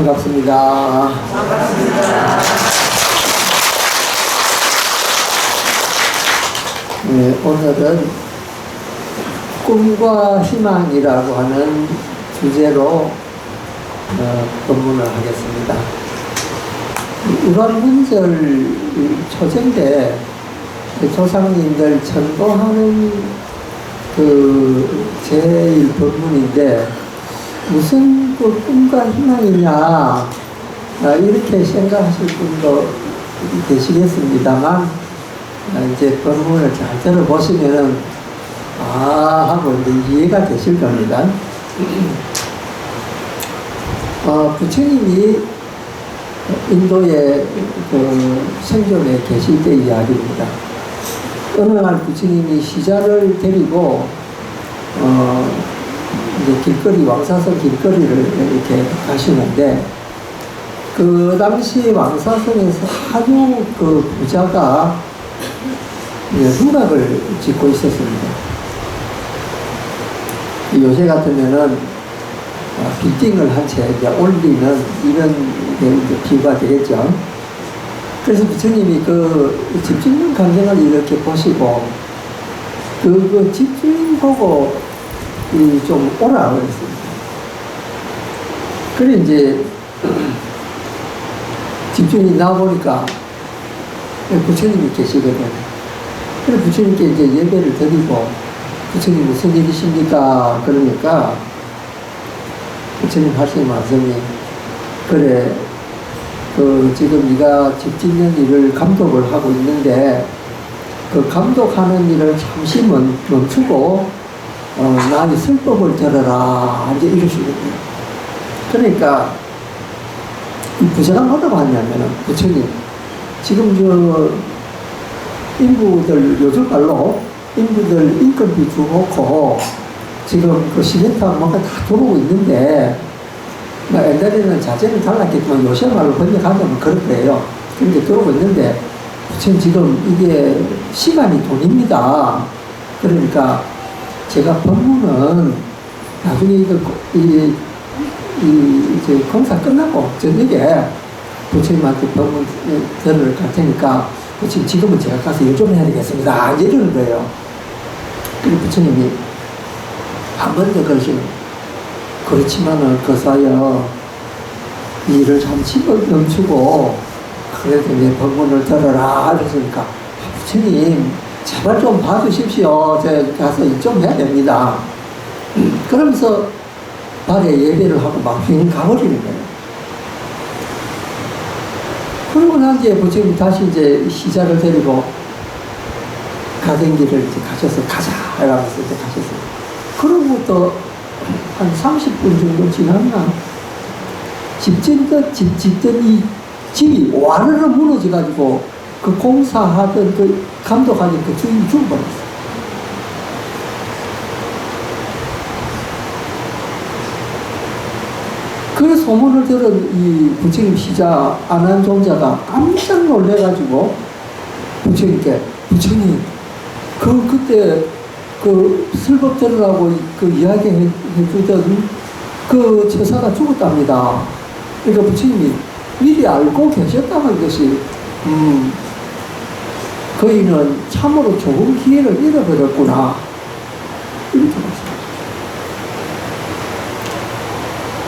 반갑습니다. 네, 오늘은 꿈과 희망이라고 하는 주제로 법문을 하겠습니다. 우간문절 초전 때 조상님들 전도하는 그 제일 법문인데 무슨 그 꿈과 희망이냐 이렇게 생각하실 분도 계시겠습니다만 이제 법문을 잘 들어보시면은 하고 이제 이해가 되실 겁니다. 부처님이 인도에 그 생존에 계실 때 이야기입니다. 어느 날 부처님이 시자를 데리고 이제 길거리, 왕사성 길거리를 이렇게 가시는데, 그 당시 왕사성에서 아주 그 부자가 흉악을 짓고 있었습니다. 요새 같으면은 빌딩을 한 채 올리는 이런 비유가 되겠죠. 그래서 부처님이 그 집주인 광경을 이렇게 보시고 그 집주인 보고 좀 오라 그랬습니다. 그래 이제 집주인이 나와보니까 부처님이 계시거든요. 그래 부처님께 이제 예배를 드리고 부처님 무슨 일이십니까? 그러니까 부처님 하신 말씀이 그래 지금 네가 집 짓는 일을 감독을 하고 있는데 그 감독하는 일을 잠시 멈추고 나의 설법을 들어라 이제 이러시거든요. 그러니까 이 부자가 뭐라고 하냐면은 부처님 지금 인부들 요즘 말로 인부들 인건비 주고 지금 그 시멘트 뭔가 다 들어오고 있는데 옛날에는 자재는 달랐겠지만 요새 말로 번역하면 그럴 거예요. 그런데 들어오고 있는데 지금 이게 시간이 돈입니다. 그러니까 제가 법문은 나중에 이제 공사 끝나고 저녁에 부처님한테 법문 들으러 갈 테니까 지금은 제가 가서 일 좀 해야 되겠습니다. 이제 이러는 거예요. 그리고 부처님이 한 번 더 그러시는, 그렇지만은 그 사이에 일을 잠시 멈추고 그래도 내 법문을 들어라 그랬으니까 부처님 제발 좀 봐주십시오. 제가 가서 일 좀 해야 됩니다. 그러면서 발에 예배를 하고 막 가버리는 거예요. 그러고 난 뒤에 부처님 다시 이제 시자를 데리고 가던 길을 이제 가셔서 가자 이러면서 이제 가셨어요. 그로부터 한 30분 정도 지났나 집 짓던 이 집이 와르르 무너져가지고 그 공사하던 그 감독하던 그 주인이 죽어버렸어요. 그 소문을 들은 이 부처님 시자 안한종자가 깜짝 놀래가지고 부처님께 부처님 그때 그 설법 들으라고 그 이야기 해주던 그 처사가 죽었답니다. 그러니까 부처님이 미리 알고 계셨다는 것이 그이는 참으로 좋은 기회를 잃어버렸구나 이렇게 말씀하셨어요.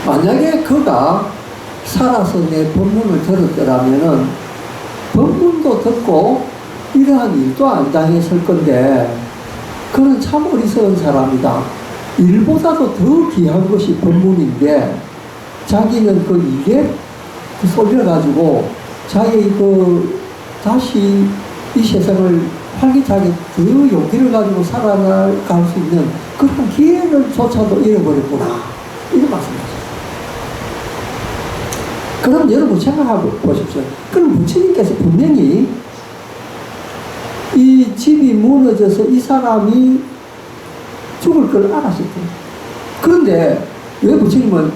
만약에 그가 살아서 내 법문을 들었더라면은 법문도 듣고 이러한 일도 안 당했을 건데 그는 참 어리석은 사람이다. 일보다도 더 귀한 것이 법문인데 자기는 그 일에 쏠려가지고 자기 다시 이 세상을 활기차게 더 용기를 가지고 살아갈 수 있는 그런 기회를 조차도 잃어버렸구나 이런 말씀하셨어요. 그럼 여러분 생각하고 보십시오. 그럼 부처님께서 분명히 이 집이 무너져서 이 사람이 죽을 걸 알았을 거예요. 그런데 왜 부처님은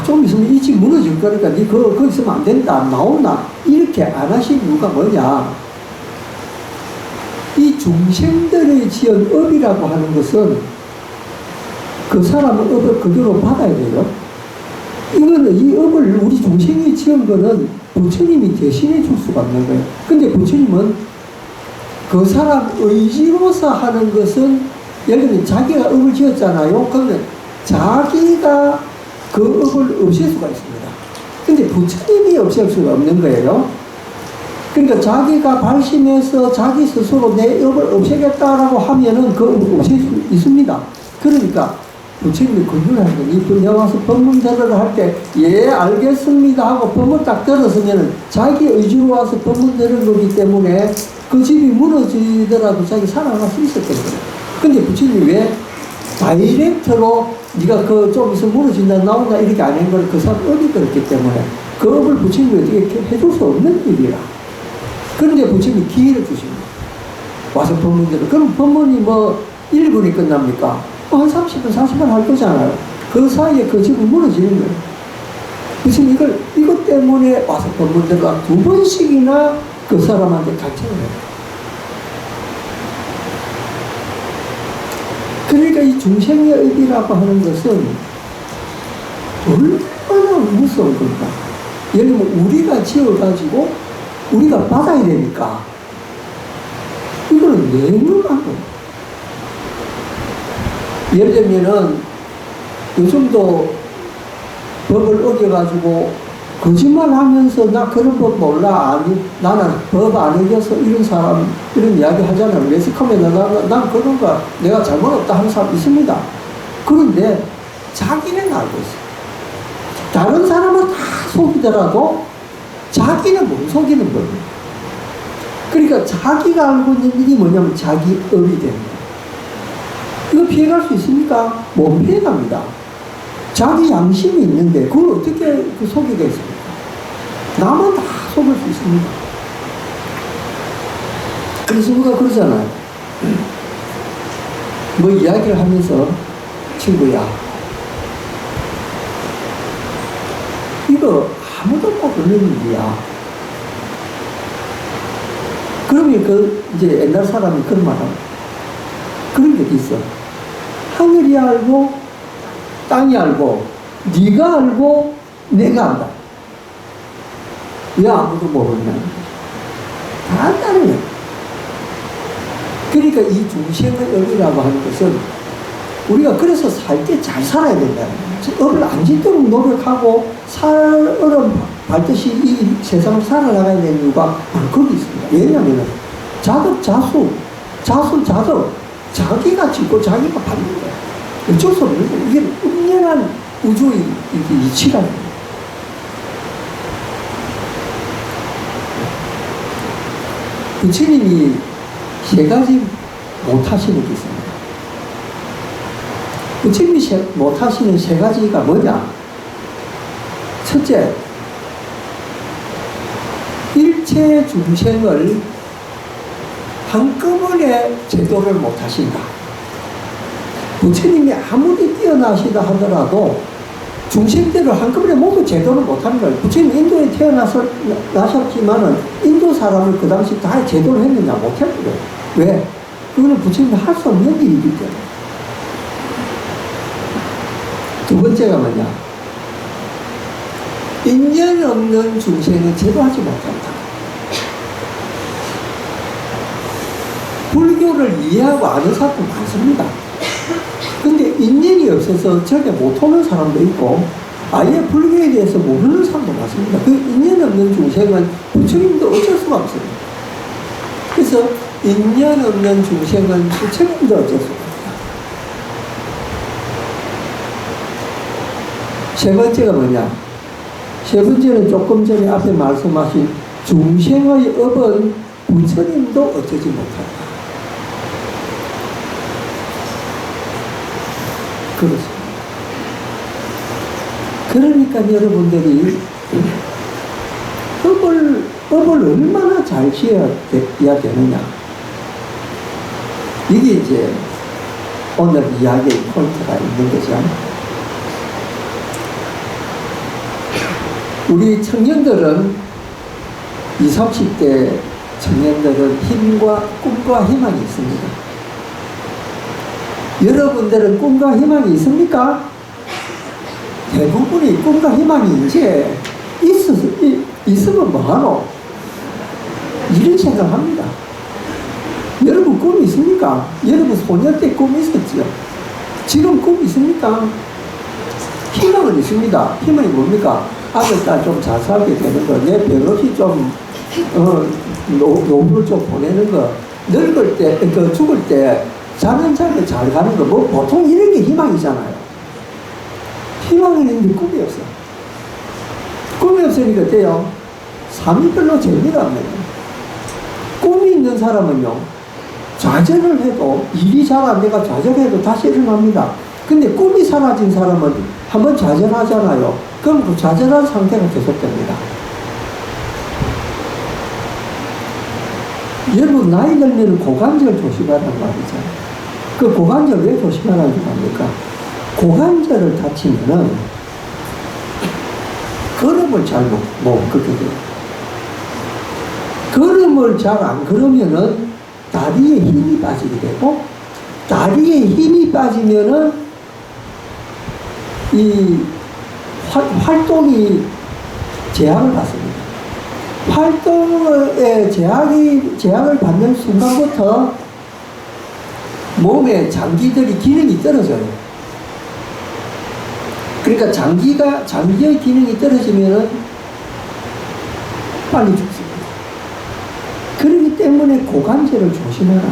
좀 있으면 이 집 무너질 거니까 니 거기 있으면 안 된다 나오나 이렇게 안 하신 이유가 뭐냐, 이 중생들의 지은 업이라고 하는 것은 그 사람은 업을 그대로 받아야 돼요. 이거는 이 업을 우리 중생이 지은 거는 부처님이 대신해 줄 수가 없는 거예요. 근데 부처님은 그 사람 의지로서 하는 것은, 예를 들면 자기가 업을 지었잖아요. 그러면 자기가 그 업을 없앨 수가 있습니다. 근데 부처님이 없앨 수가 없는 거예요. 그러니까 자기가 발심해서 자기 스스로 내 업을 없애겠다라고 하면은 그 업을 없앨 수 있습니다. 그러니까 부처님이 권유하는 건, 이 분야 와서 법문 들으러 할 때, 예, 알겠습니다 하고 법문 딱 들었으면은 자기 의지로 와서 법문 들은 거기 때문에 그 집이 무너지더라도 자기 살아갈 수 있었던 거예요. 근데 부처님이 왜 다이렉트로 네가 그 좀 있으면 무너진다, 나온다 이렇게 안 한 걸, 그 사람 업이 그렇기 때문에 그 업을 부처님이 어떻게 해줄 수 없는 일이라. 그런데 부처님이 기회를 주십니다. 와서 법문 들어. 그럼 법문이 뭐 1분이 끝납니까? 한 30분, 40분 할 거잖아요. 그 사이에 그 집은 무너지는 거예요. 부처님 이것 때문에 와서 법문 들어가 2번씩이나 그 사람한테 가르쳐요. 그러니까 이 중생의 업이라고 하는 것은 얼마나 무서운 걸까. 예를 들면 우리가 지어가지고 우리가 받아야 되니까 이거는 내놓으라고. 예를 들면은 요즘도 법을 어겨가지고 거짓말 하면서 나 그런 법 몰라, 아니 나는 법 안 어겨서 이런 사람 이런 이야기 하잖아요. 매스컴에다 난 그런 거 내가 잘못 없다 하는 사람 있습니다. 그런데 자기는 알고 있어요. 다른 사람은 다 속이더라도 자기는 못 속이는 거예요. 그러니까 자기가 알고 있는 일이 뭐냐면 자기 업이 됩니다. 이거 피해갈 수 있습니까? 못 피해갑니다. 자기 양심이 있는데 그걸 어떻게 그 속이가 있습니까? 남은 다 속일 수 있습니다. 그래서 우리가 그러잖아요. 뭐 이야기를 하면서, 친구야, 이거 아무도 모르는 일이야. 그러면 이제 옛날 사람이 그런 말 합니다. 그런 게 있어. 하늘이 알고, 땅이 알고, 네가 알고, 내가 안다. 왜 아무도 모르냐? 다 안다는 거야. 그러니까 이 중생의 업이라고 하는 것은 우리가 그래서 살 때 잘 살아야 된다. 업을 안 짓도록 노력하고 살얼음 밟듯이 이 세상을 살아나가야 되는 이유가 바로 거기 있습니다. 왜냐하면 자득자수, 자수자득, 자기가 짓고 자기가 받는 거야. 어쩔 수 없는 거야. 이게 은연한 우주의 이치라는 거야. 부처님이 세 가지 못하시는 게 있습니다. 부처님이 못하시는 세 가지가 뭐냐? 첫째, 일체 중생을 한꺼번에 제도를 못하신다. 부처님이 아무리 뛰어나시다 하더라도 중생들을 한꺼번에 모두 제도를 못하는 거예요. 부처님 인도에 태어나셨지만은 인도 사람을 그 당시 다 제도를 했느냐? 못했거든요. 왜? 그거는 부처님이 할 수 없는 일이기 때문에. 두 번째가 뭐냐? 인연 없는 중생은 제도하지 못한다. 불교를 이해하고 아는 사람도 많습니다. 근데 인연이 없어서 전혀 못 오는 사람도 있고 아예 불교에 대해서 모르는 사람도 많습니다. 그 인연 없는 중생은 부처님도 어쩔 수가 없습니다. 그래서 인연 없는 중생은 부처님도 어쩔 수가 없습니다. 세 번째가 뭐냐? 세 번째는 조금 전에 앞에 말씀하신 중생의 업은 부처님도 어쩌지 못한다. 그렇습니다. 그러니까 여러분들이 업을 얼마나 잘 지어야 되느냐. 이게 이제 오늘 이야기의 포인트가 있는 거죠. 우리 청년들은 20, 30대 청년들은 꿈과 희망이 있습니다. 여러분들은 꿈과 희망이 있습니까? 대부분이 꿈과 희망이 이제 있으면 뭐하노? 이런 생각합니다. 여러분 꿈이 있습니까? 여러분 소년 때 꿈이 있었죠? 지금 꿈이 있습니까? 희망은 있습니다. 희망이 뭡니까? 아들, 딸 좀 잘 살게 되는 거, 내 병없이 좀, 노후를 좀 보내는 거, 늙을 때, 죽을 때, 자는 잠에 잘 가는 거, 뭐, 보통 이런 게 희망이잖아요. 희망이 있는데 꿈이 없어. 꿈이 없으니까 어때요? 삶이 별로 재미가 없네요. 꿈이 있는 사람은요, 좌절을 해도, 일이 잘 안 돼가 좌절해도 다시 일어납니다. 근데 꿈이 사라진 사람은 한번 좌절하잖아요. 그럼 그 좌절한 상태가 계속됩니다. 여러분, 나이 들면 고관절 조심하라는 말이죠. 그 고관절 왜 조심하라는 겁니까? 고관절을 다치면은 걸음을 잘 못 걷게 돼요. 걸음을 잘 안 걸으면은 다리에 힘이 빠지게 되고, 다리에 힘이 빠지면은 이 활동이 제약을 받습니다. 활동에 제약을 받는 순간부터 몸의 장기들이 기능이 떨어져요. 그러니까 장기의 기능이 떨어지면은 빨리 죽습니다. 그렇기 때문에 고관절을 조심하라.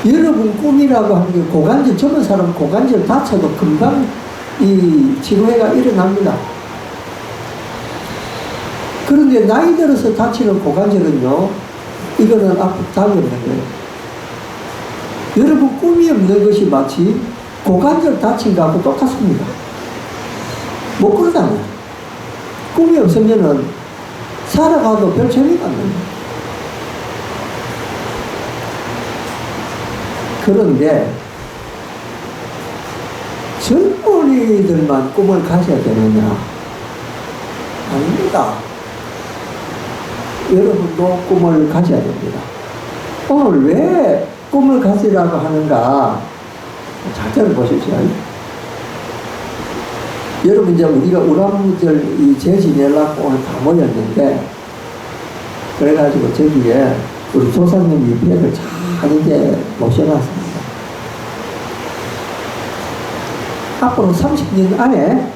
여러분 꿈이라고 하는 게 고관절, 젊은 사람 고관절 다쳐도 금방 이 치료가 일어납니다. 그런데 나이 들어서 다치는 고관절은요, 이거는 답이 없는 거예요. 여러분 꿈이 없는 것이 마치 고관절 다친 거하고 똑같습니다. 못 걸어다녀요. 꿈이 없으면은 살아가도 별 재미가 안 납니다. 그런데 젊은이들만 꿈을 가져야 되느냐? 아닙니다. 여러분도 꿈을 가져야 됩니다. 오늘 왜 꿈을 가지라고 하는가? 잘 들어보십시오. 여러분, 이제 우리가 우람절 제 지내려고 오늘 다 모였는데, 그래가지고 저기에 우리 조상님 위패를 잘 이제 모셔놨습니다. 앞으로 30년 안에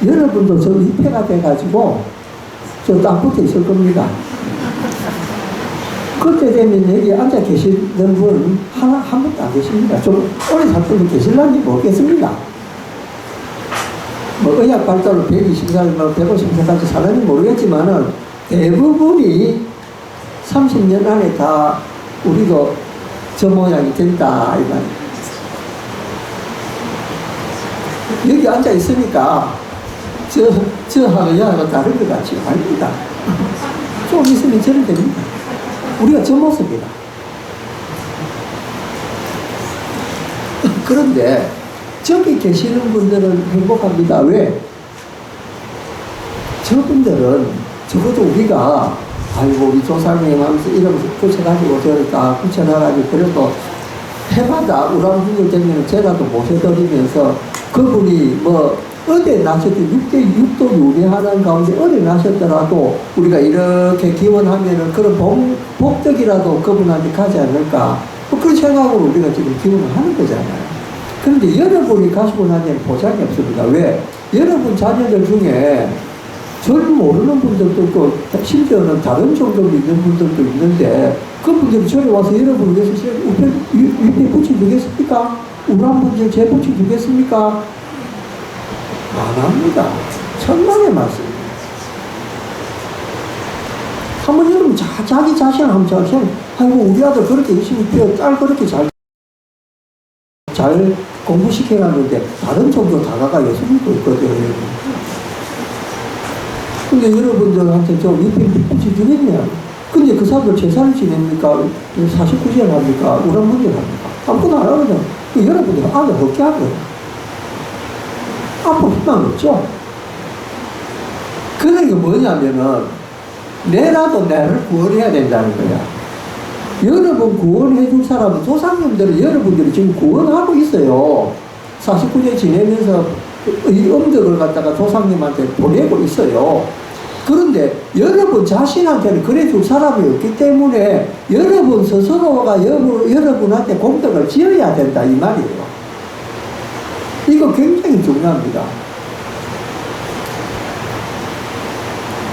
여러분도 저 위패가 돼가지고 저 딱 붙어 있을 겁니다. 그때 되면 여기 앉아 계시는 분 한 분도 안 계십니다. 좀 오래 살 분도 계실런지 모르겠습니다. 뭐 의학 발달로 120살, 150살까지 살았는지 모르겠지만은 대부분이 30년 안에 다 우리도 저 모양이 된다, 이 말이에요. 여기 앉아 있으니까 저하고 여하고 다른 것 같지 아닙니다. 좀 있으면 저리 됩니다. 우리가 저 모습이다. 그런데 저기 계시는 분들은 행복합니다. 왜? 저분들은 적어도 우리가 아이고 우리 조상님 하면서 이러면서 붙여가지고 저를 다 붙여놔가지고 그래도 해마다 우람분들 되면 제라도 모셔드리면서 그분이 뭐 어디 나셨든 6도 유래하는 가운데 어디 나셨더라도 우리가 이렇게 기원하면은 그런 복덕이라도 그분한테 가지 않을까, 뭐 그런 생각으로 우리가 지금 기원을 하는 거잖아요. 그런데 여러분이 가시고 나면 보장이 없습니다. 왜? 여러분 자녀들 중에 절 모르는 분들도 있고 심지어는 다른 종교를 있는 분들도 있는데 그분들이 절에 와서 여러분을 위해서 위패 붙여주겠습니까? 우람분들 제 붙여주겠습니까? 안 합니다. 천만의 말씀입니다. 한번 여러분 자기 자신 한번 잘 생각. 아이고 우리 아들 그렇게 열심히 배워, 딸 그렇게 잘 공부시켜놨는데 다른 종교 다가가 예수 믿고 있거든요. 근데 여러분들한테 좀 위패 붙여주겠냐? 근데 그 사람들 제사를 지냅니까? 49시간 합니까? 우람분들 합니까? 아무것도 안 하거든요. 여러분들 아들 어떻게 하거든요. 앞으로 희망 없죠? 그러니까 뭐냐면은, 내라도 나를 구원해야 된다는 거야. 여러분 구원해 줄 사람은 조상님들은 여러분들이 지금 구원하고 있어요. 49년 지내면서 이 음덕을 갖다가 조상님한테 보내고 있어요. 그런데 여러분 자신한테는 그래줄 사람이 없기 때문에 여러분 스스로가 여러분한테 공덕을 지어야 된다 이 말이에요. 이거 굉장히 중요합니다.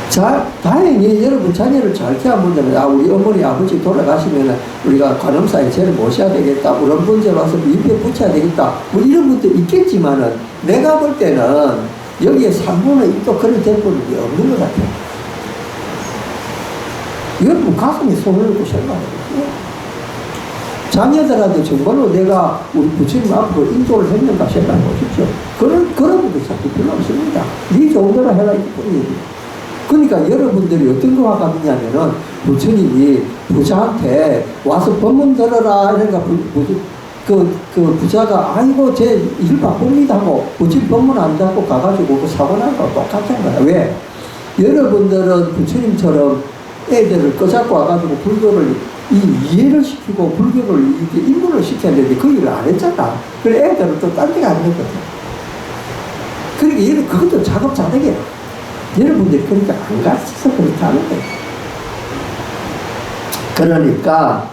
자, 다행히 여러분 자녀를 잘 키워보면, 우리 어머니 아버지 돌아가시면 우리가 관음사에 쟤를 모셔야 되겠다, 그런 분들 와서 입에 붙여야 되겠다, 뭐 이런 분도 있겠지만은 내가 볼 때는 여기에 산모는 또 그런 대부분이 없는 것 같아요. 여러분 가슴에 손을 놓고 생각해보세요. 자녀들한테 정말로 내가 우리 부처님 앞으로 인도를 했는가 생각해 보십시오. 그런 분들 자꾸 별로 없습니다. 네 좋은 대로 해라 이 뿐이에요. 그러니까 여러분들이 어떤 거 같냐면은 부처님이 부자한테 와서 법문 들어라 이러니까 그 부자가 아이고 제 일 바쁩니다 하고 부처님 법문 안 듣고 가가지고 그 사고 난 거 똑같은 거야. 왜? 여러분들은 부처님처럼 애들을 꺼잡고 와가지고 불교를 이해를 시키고 불교를 입문을 시켜야 되는데 그 일을 안 했잖아. 그래 애들은 또 딴 데가 안 했거든. 그러니까 그것도 작업자득이야. 여러분들이 그러니까 안 가르쳐서 그렇다는 거예요. 그러니까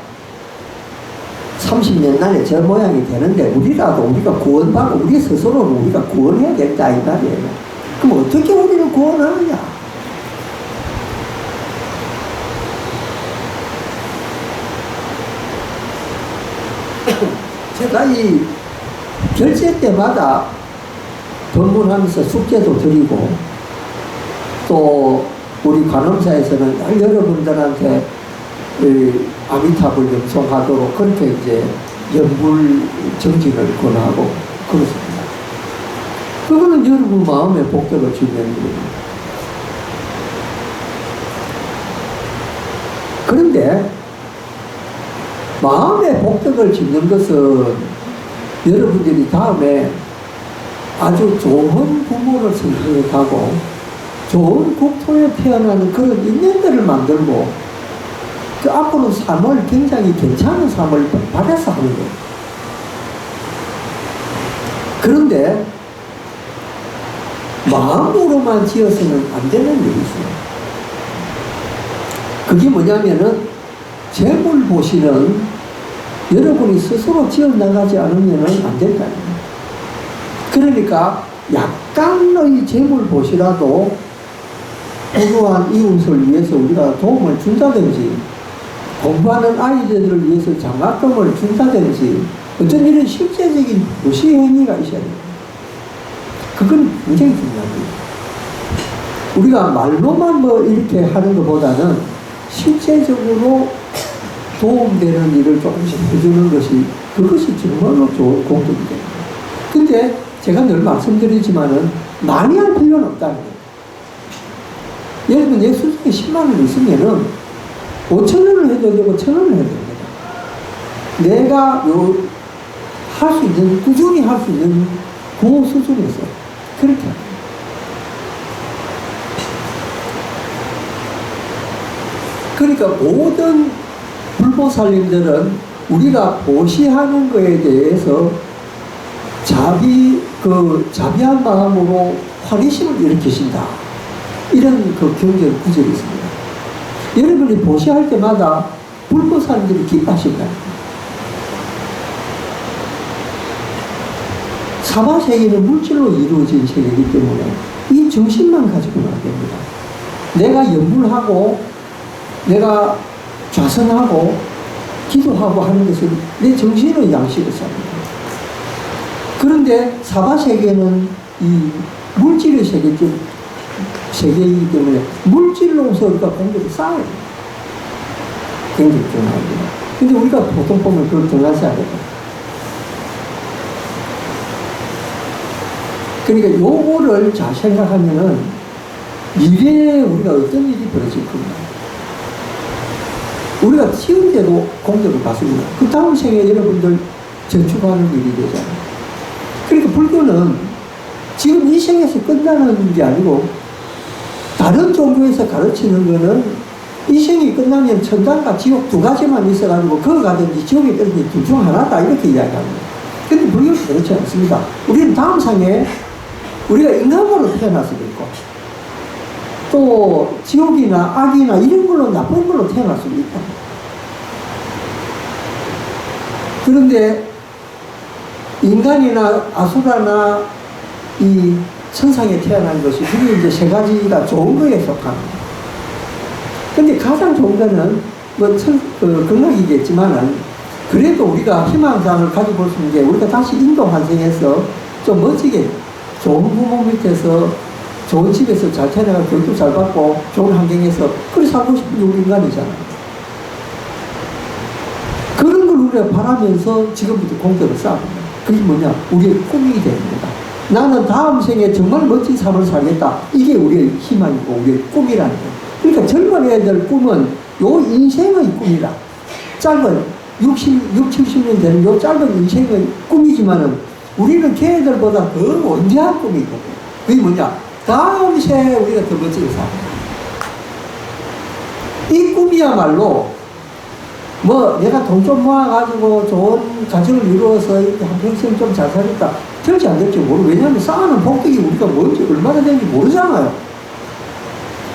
30년 만에 저 모양이 되는데 우리가 구원받고 우리 스스로는 우리가 구원해야 된다 이 말이에요. 그럼 어떻게 우리는 구원하느냐? 제가 이 결제 때마다 법문하면서 숙제도 드리고 또 우리 관음사에서는 여러분들한테 아미타불 염송하도록 그렇게 이제 연불 정진을 권하고 그렇습니다. 그거는 여러분 마음에 복덕을 주는 거예요. 그런데 마음에 복덕을 짓는 것은 여러분들이 다음에 아주 좋은 부모를 선택하고 좋은 국토에 태어나는 그런 인연들을 만들고 그 앞으로 삶을 굉장히 괜찮은 삶을 받아서 하는 거예요. 그런데 마음으로만 지어서는 안 되는 일이 있어요. 그게 뭐냐면은 재물보시는 여러분이 스스로 지어나가지 않으면 안 된다. 그러니까 약간의 재물보시라도 부유한 이웃을 위해서 우리가 도움을 준다든지 공부하는 아이들을 위해서 장학금을 준다든지 어떤 이런 실제적인 보시 행위가 있어야 돼요. 그건 굉장히 중요합니다. 우리가 말로만 뭐 이렇게 하는 것보다는 실제적으로 도움되는 일을 조금씩 해주는 것이 그것이 정말로 좋은 공덕이 됩니다. 근데 제가 늘 말씀드리지만은 많이 할 필요는 없다는 거예요. 여러분 예수님이 10만 원 있으면은 5,000원을 해도 되고 1,000원을 해도 됩니다. 내가 할 수 있는, 꾸준히 할 수 있는 그 수준에서 그렇게 합니다. 그러니까 모든 불보살님들은 우리가 보시하는 것에 대해서 자비한 마음으로 환희심을 일으키신다. 이런 그 경전 구절이 있습니다. 여러분이 보시할 때마다 불보살님들이 기뻐하신다. 사바세계는 물질로 이루어진 세계이기 때문에 이 정신만 가지고는 안 됩니다. 내가 연불하고 내가 좌선하고 기도하고 하는 것은 내 정신의 양식을 삽니다. 그런데 사바세계는 이 물질의 세계이기 때문에 물질로서 우리가 공덕을 쌓아야 돼요. 굉장히 중요합니다. 근데 우리가 보통 보면 그걸 등하지 않아요. 그러니까 요거를 잘 생각하면은 미래에 우리가 어떤 일이 벌어질 겁니다. 우리가 튀운 대로 공덕을 받습니다. 그 다음 생에 여러분들 저축하는 일이 되잖아요. 그러니까 불교는 지금 이 생에서 끝나는 게 아니고 다른 종교에서 가르치는 거는 이 생이 끝나면 천당과 지옥 두 가지만 있어가지고 거기 가든지 지옥에 떨어지든지 둘 중 하나다 이렇게 이야기합니다. 근데 불교는 그렇지 않습니다. 우리는 다음 생에 우리가 인간으로 태어날 수도 있고, 또 지옥이나 악이나 이런 걸로, 나쁜 걸로 태어날 수도 있다. 그런데 인간이나 아수라나 이 천상에 태어난 것이, 그게 이제 세 가지가 좋은 거에 속합니다. 근데 가장 좋은 거는 뭐 극락이겠지만은, 그래도 우리가 희망상을 가지고 볼 수 있는 게, 우리가 다시 인도 환생해서 좀 멋지게 좋은 부모 밑에서 좋은 집에서 잘 태어나가 교육도 잘 받고 좋은 환경에서 그래 살고 싶은 게 우리 인간이잖아요. 그런 걸 우리가 바라면서 지금부터 공덕을 쌓습니다. 그게 뭐냐? 우리의 꿈이 됩니다. 나는 다음 생에 정말 멋진 삶을 살겠다. 이게 우리의 희망이고 우리의 꿈이라는 거예요. 그러니까 젊은 애들 꿈은 요 인생의 꿈이라. 짧은 70년 되는 요 짧은 인생의 꿈이지만은 우리는 걔네들보다 더 원대한 꿈이거든요. 그게 뭐냐? 다음 생에 우리가 더 멋지게 삽니다. 이 꿈이야말로 뭐 내가 돈 좀 모아가지고 좋은 가정을 이루어서 이렇게 한평생 좀 잘 살겠다. 될지 안 될지 모르고, 왜냐하면 쌓아놓은 복덕이 우리가 뭔지 얼마나 되는지 모르잖아요.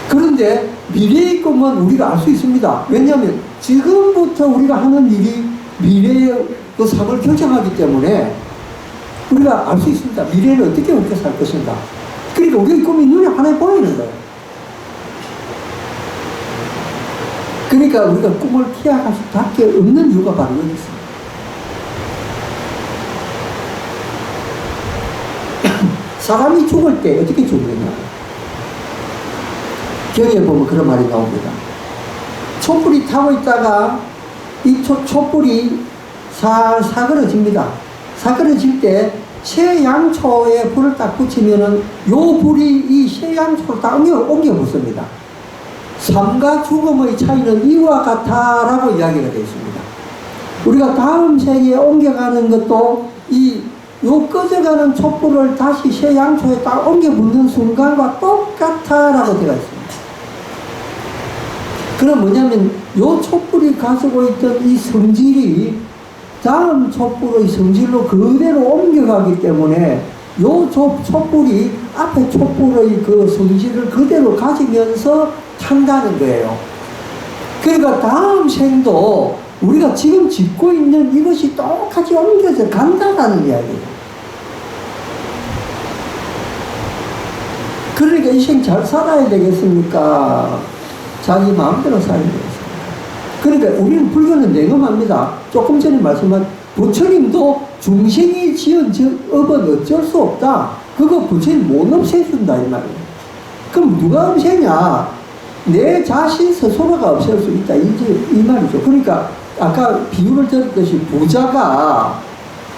그런데 미래의 꿈은 우리가 알 수 있습니다. 왜냐하면 지금부터 우리가 하는 일이 미래의 그 삶을 결정하기 때문에 우리가 알 수 있습니다. 미래는 어떻게 우리가 살 것인가. 그러니까 우리의 꿈이 눈에 하나에 보이는 거예요. 그러니까 우리가 꿈을 피해갈 수밖에 없는 이유가 바로 여기 있습니다. 사람이 죽을 때 어떻게 죽느냐. 경에 보면 그런 말이 나옵니다. 촛불이 타고 있다가 이 촛불이 사그러집니다. 사그러질 때 쇠양초에 불을 딱 붙이면은 요 불이 이 쇠양초를 딱 옮겨 붙습니다. 삶과 죽음의 차이는 이와 같다라고 이야기가 되어 있습니다. 우리가 다음 세계에 옮겨가는 것도 요 꺼져가는 촛불을 다시 쇠양초에 딱 옮겨 붙는 순간과 똑같다라고 되어 있습니다. 그럼 뭐냐면 요 촛불이 가지고 있던 이 성질이 다음 촛불의 성질로 그대로 옮겨가기 때문에 요 촛불이 앞에 촛불의 그 성질을 그대로 가지면서 탄다는 거예요. 그러니까 다음 생도 우리가 지금 짓고 있는 이것이 똑같이 옮겨서 간다는 이야기예요. 그러니까 이 생 잘 살아야 되겠습니까? 자기 마음대로 살아야 되겠습니까? 그러니까 우리는 불교는 냉엄합니다. 조금 전에 말씀한 부처님도 중생이 지은 업은 어쩔 수 없다. 그거 부처님 못 없애준다 이 말이에요. 그럼 누가 없애냐? 내 자신 스스로가 없앨 수 있다 이 말이죠. 그러니까 아까 비유를 들었듯이 부자가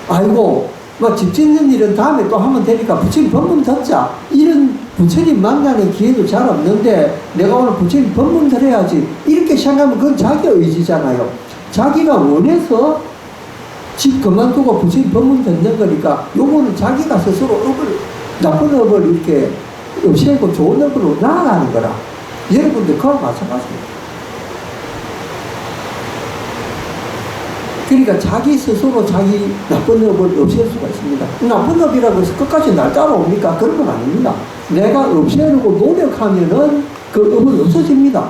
아이고 뭐 집 짓는 일은 다음에 또 하면 되니까 부처님 법문 듣자, 이런 부처님 만나는 기회도 잘 없는데 내가 오늘 부처님 법문 들어야지 이렇게 생각하면 그건 자기 의지잖아요. 자기가 원해서 집 그만두고 부처님 법문 듣는 거니까 요거는 자기가 스스로 나쁜 업을 이렇게 없애고 좋은 업으로 나아가는 거라. 여러분들 그와 마찬가지입니다. 그러니까 자기 스스로 자기 나쁜 업을 없앨 수가 있습니다. 나쁜 업이라고 해서 끝까지 날 따라옵니까? 그런 건 아닙니다. 내가 없애려고 노력하면은 그 업은 없어집니다.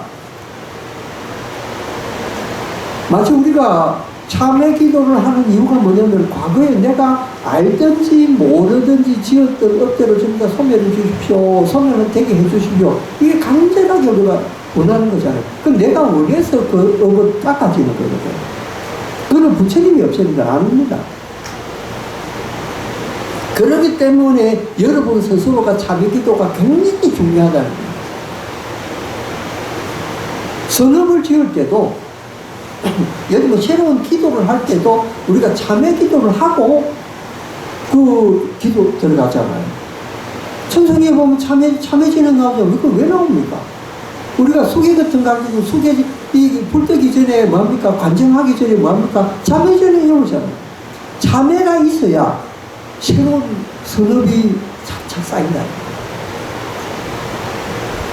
마치 우리가 참회 기도를 하는 이유가 뭐냐면 과거에 내가 알든지 모르든지 지었던 업대로 전부 다 소멸해 주십시오. 소멸은 되게 해 주십시오. 이게 간절하게 우리가 원하는 거잖아요. 그럼 내가 원해서 그 업을 닦아지는 거거든요. 그건 부처님이 없애는 건 아닙니다. 그렇기 때문에 여러분 스스로가 참회 기도가 굉장히 중요하다는 거예요. 선업을 지을 때도 여기 뭐 새로운 기도를 할 때도 우리가 참회 기도를 하고 그 기도 들어가잖아요. 천성에 보면 참회지는 나오죠. 이거 왜 나옵니까? 우리가 수계 같은 거 가지고 불 뜨기 전에 뭐합니까? 관정하기 전에 뭐합니까? 참회 전에 이러잖아요. 참회가 있어야 새로운 선업이 착착 쌓인다.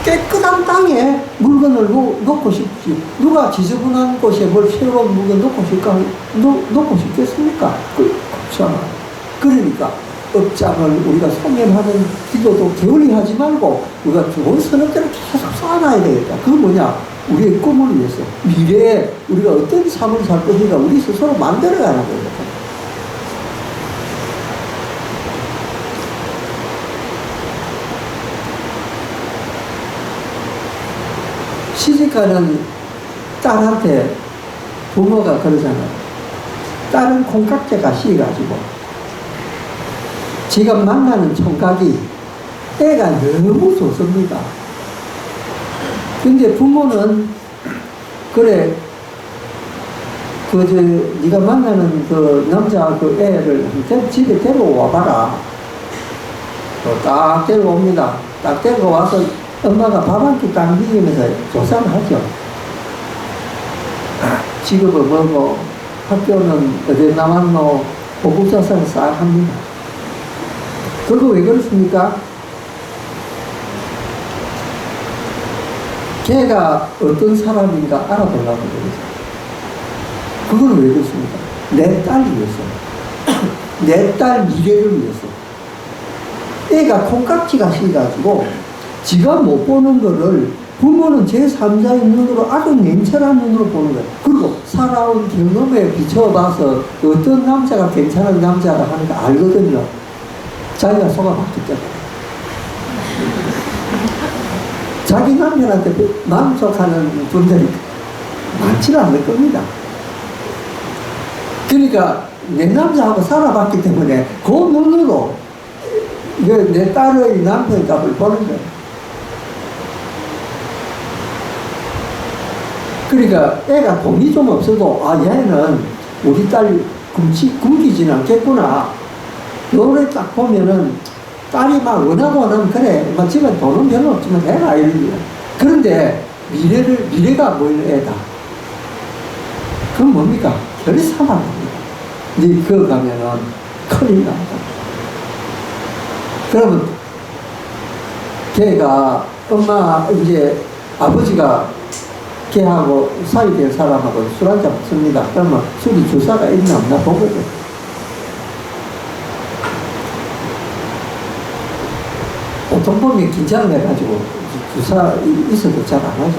깨끗한 땅에 물건을 놓고 싶지. 누가 지저분한 곳에 뭘 새로운 물건 놓고 싶겠습니까? 그렇잖아. 그러니까 업장을 우리가 소멸하는 기도도 게을리 하지 말고 우리가 좋은 선업들을 계속 쌓아놔야 되겠다. 그건 뭐냐? 우리의 꿈을 위해서 미래에 우리가 어떤 삶을 살 것인가 우리 스스로 만들어가는 거예요. 시집가는 딸한테 부모가 그러잖아요. 딸은 콩깍지가 씌가지고 지가 만나는 총각이 애가 너무 좋습니다. 근데 부모는 그래 네가 만나는 그 남자 그 애를 집에 데려와 봐라. 딱 데려옵니다. 딱 데려와서 엄마가 밥 한 끼 딱 먹이면서 조사를 하죠. 직업은 뭐고 학교는 어디 나왔노 보고조사를 싹 합니다. 그거 왜 그렇습니까? 걔가 어떤 사람인가 알아보려고 그러죠. 그건 왜 그렇습니까? 내 딸을 위해서. 내 딸 미래를 위해서. 애가 콩깍지가 씌가지고 지가 못 보는 거를 부모는 제3자의 눈으로 아주 냉철한 눈으로 보는 거예요. 그리고 살아온 경험에 비춰봐서 어떤 남자가 괜찮은 남자가 하는 거 알거든요. 자기가 속아봤기 때문에. 자기 남편한테 만족하는 분들이 많지는 않을 겁니다. 그러니까 내 남자하고 살아봤기 때문에 그 눈으로 내 딸의 남편 값을 보는 거예요. 그러니까 애가 돈이 좀 없어도 얘는 우리 딸 굶기지는 않겠구나. 노래 딱 보면은 딸이 막 원하면 그래. 집에 돈은 별로 없지만 해라. 그런데 미래가 보이는 애다. 그건 뭡니까? 결사망입니다. 네, 그거 가면은 큰일 납니다. 그러면 걔가 엄마 이제 아버지가 걔하고 사이될 사람하고 술 한잔 먹습니다. 그러면 술이 주사가 있나 없나 보거든. 보통 보면 긴장을 해가지고 주사 있어도 잘 안 하죠.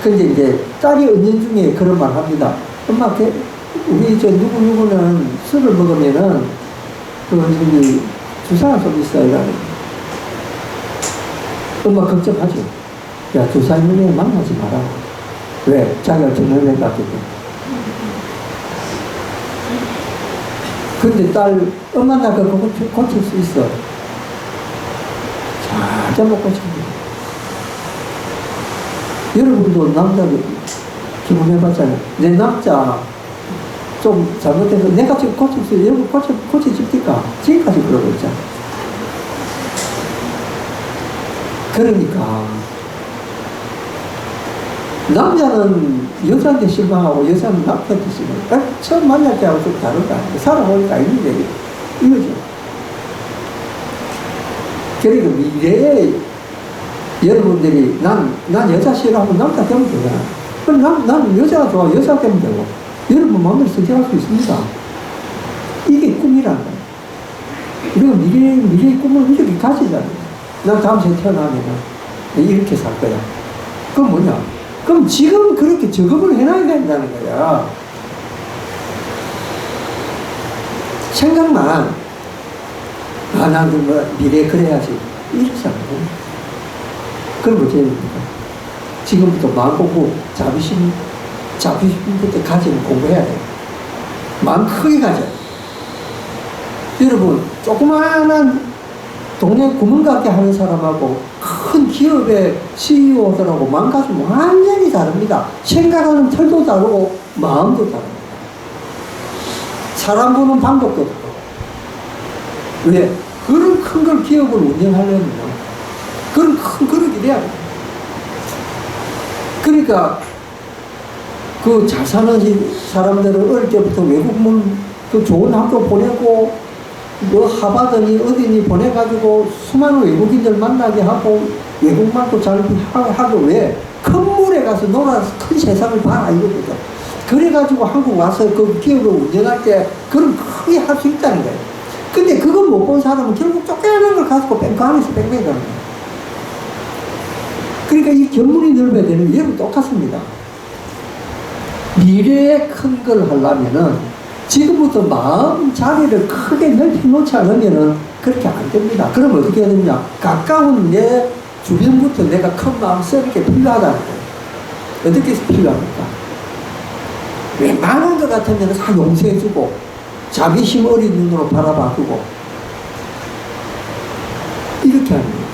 근데 이제 딸이 은연중에 그런 말 합니다. 엄마, 우리 누구누구는 술을 먹으면은 주사가 좀 있어. 이러는. 엄마 걱정하죠. 야, 주사 있는 애 만나지 마라. 왜? 자기가 전염을 받기 때문에. 근데 딸, 엄마 나 그거 고칠 수 있어. 잘 못 고칩니다. 여러분도 남자를 기분해봤잖아요. 내 남자 좀 잘못해서 내가 지금 고칠 수 있어. 여러분 고쳐집니까? 지금까지 그러고 있잖아. 그러니까 남자는 여자한테 실망하고 여자는 남자한테 실망하고 처음 만날 때하고 좀 다르다. 살아보니까 있는데 이거죠. 그리고 미래에 여러분들이 난 여자 싫어하면 남자 되면 되잖아. 그럼 난 여자가 좋아. 여자 되면 되고. 여러분 마음대로 선택할 수 있습니다. 이게 꿈이란 거야. 우리가 미래의 꿈을 이렇게 가지잖아요. 난 다음 생에 태어나면 이렇게 살 거야. 그건 뭐냐? 그럼 지금 그렇게 적응을 해놔야 된다는 거야. 생각만, 나는 뭐 미래에 그래야지. 이렇게 생각해. 그럼 어떻게 됩니까? 지금부터 마음 공부, 자비심부터 가지는 공부해야 돼. 마음 크게 가져. 여러분, 조그마한 동네 구멍가게 하는 사람하고 큰 기업의 CEO들하고 마음가짐 완전히 다릅니다. 생각하는 틀도 다르고 마음도 다릅니다. 사람 보는 방법도 다르고. 왜? 그런 큰 걸 기업을 운영하려면 그런 큰 그릇이 돼야 돼. 그러니까 그 잘 사는 사람들은 어릴 때부터 외국문 그 좋은 학교 보내고 뭐 하바드니 어디니 보내가지고 수많은 외국인들 만나게 하고 외국말도 잘 하고 왜? 큰 물에 가서 놀아서 큰 세상을 봐라 이거거든. 그래가지고 한국 와서 그 기업을 운영할 때 그런 크게 할 수 있다는 거예요. 근데 그거 못 본 사람은 결국 쫓겨나는 걸 가지고 그 안에서 뺑뺑이 가는 거예요. 그러니까 이 견문이 넓어야 되는 게 여러분 똑같습니다. 미래에 큰 걸 하려면은 지금부터 마음 자리를 크게 넓혀 놓지 않으면은 그렇게 안 됩니다. 그럼 어떻게 해야 되느냐? 가까운 내 주변부터 내가 큰 마음 쓰는 게 필요하다는 거예요. 어떻게 해서 필요합니까? 웬만한 것 같으면 다 용서해주고 자비심 어린 눈으로 바라봐주고 이렇게 하는 거예요.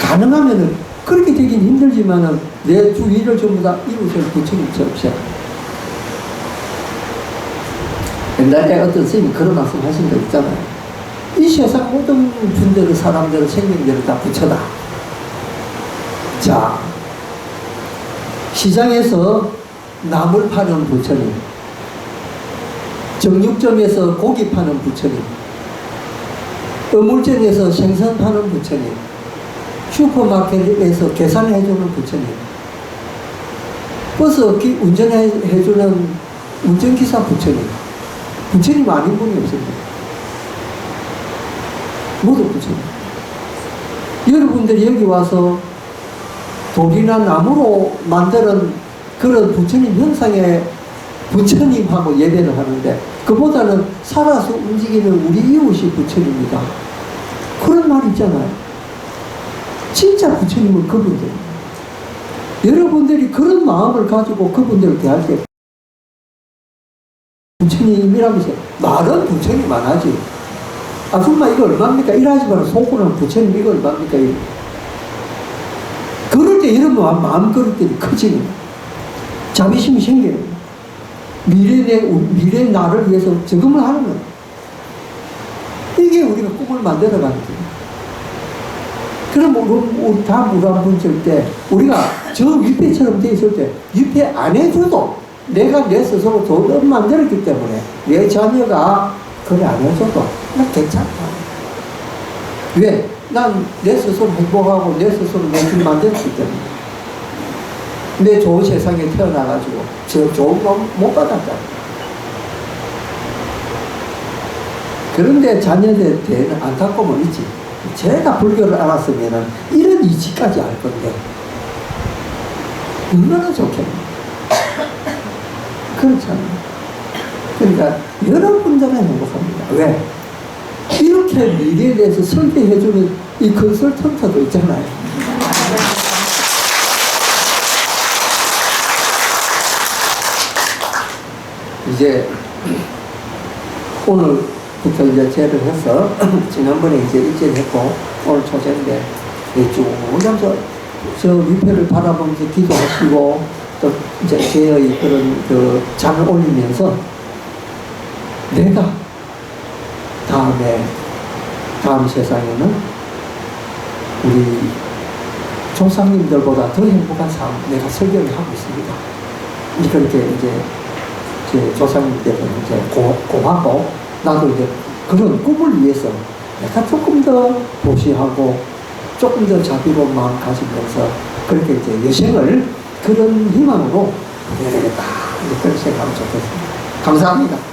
가능하면은 그렇게 되긴 힘들지만은 내 주위를 전부 다 이웃을 부처님처럼 생각합니다. 옛날에 어떤 스님이 그런 말씀 하신 거 있잖아요. 이 세상 모든 분들은 사람들은 생명들은 다 부처다. 자, 시장에서 나물 파는 부처님, 정육점에서 고기 파는 부처님, 어물점에서 생선 파는 부처님, 슈퍼마켓에서 계산해주는 부처님, 버스 운전해주는 운전기사 부처님, 부처님 아닌 분이 없습니다. 모두 부처님. 여러분들이 여기 와서 돌이나 나무로 만드는 그런 부처님 형상의 부처님하고 예배를 하는데 그보다는 살아서 움직이는 우리 이웃이 부처님이다. 그런 말 있잖아요. 진짜 부처님은 그분들입니다. 여러분들이 그런 마음을 가지고 그분들을 대할 때 부처님이라면서 말은 부처님만 하지. 아 정말 이거 얼마입니까? 일하지 마라. 속으로는 부처님 이거 얼마입니까? 그럴 때 여러분 마음 그럴 때 커지는 자비심이 생겨요. 미래 나를 위해서 적응을 하는 거예요. 이게 우리가 꿈을 만들어가는 거예요. 그럼 우리 다 무한분칠 때 우리가 저 위패처럼 돼 있을 때 위패 안 해줘도 내가 내 스스로 돈 만들었기 때문에 내 자녀가 그래 안 해줘도 난 괜찮다. 왜? 난 내 스스로 행복하고 내 스스로 내 길 만들었기 때문에 내 좋은 세상에 태어나가지고 저 좋은 거 못 받았다. 그런데 자녀들 대해는 안타까움은 있지. 제가 불교를 알았으면 이런 이치까지 알 건데 얼마나 좋겠나. 그렇잖아요. 그러니까 여러분들은 행복합니다. 왜? 이렇게 미래에 대해서 설계해주는 이 컨설턴트도 있잖아요. 이제 오늘부터 이제 제를 해서 지난번에 이제 일제했고 오늘 초제인데 쭉 하면서 저 위패를 바라보면서 기도하시고 또 이제 제의 그런 그 잠을 올리면서 내가 다음 세상에는 우리 조상님들보다 더 행복한 삶 내가 설계를 하고 있습니다. 그렇게 이제 제 조상님께서 이제 고하고 나도 이제 그런 꿈을 위해서 내가 조금 더 보시하고 조금 더 자비로운 마음 가지면서 그렇게 이제 여생을 그런 희망으로 보내야 되겠다. 그런 생각하면 좋겠습니다. 감사합니다.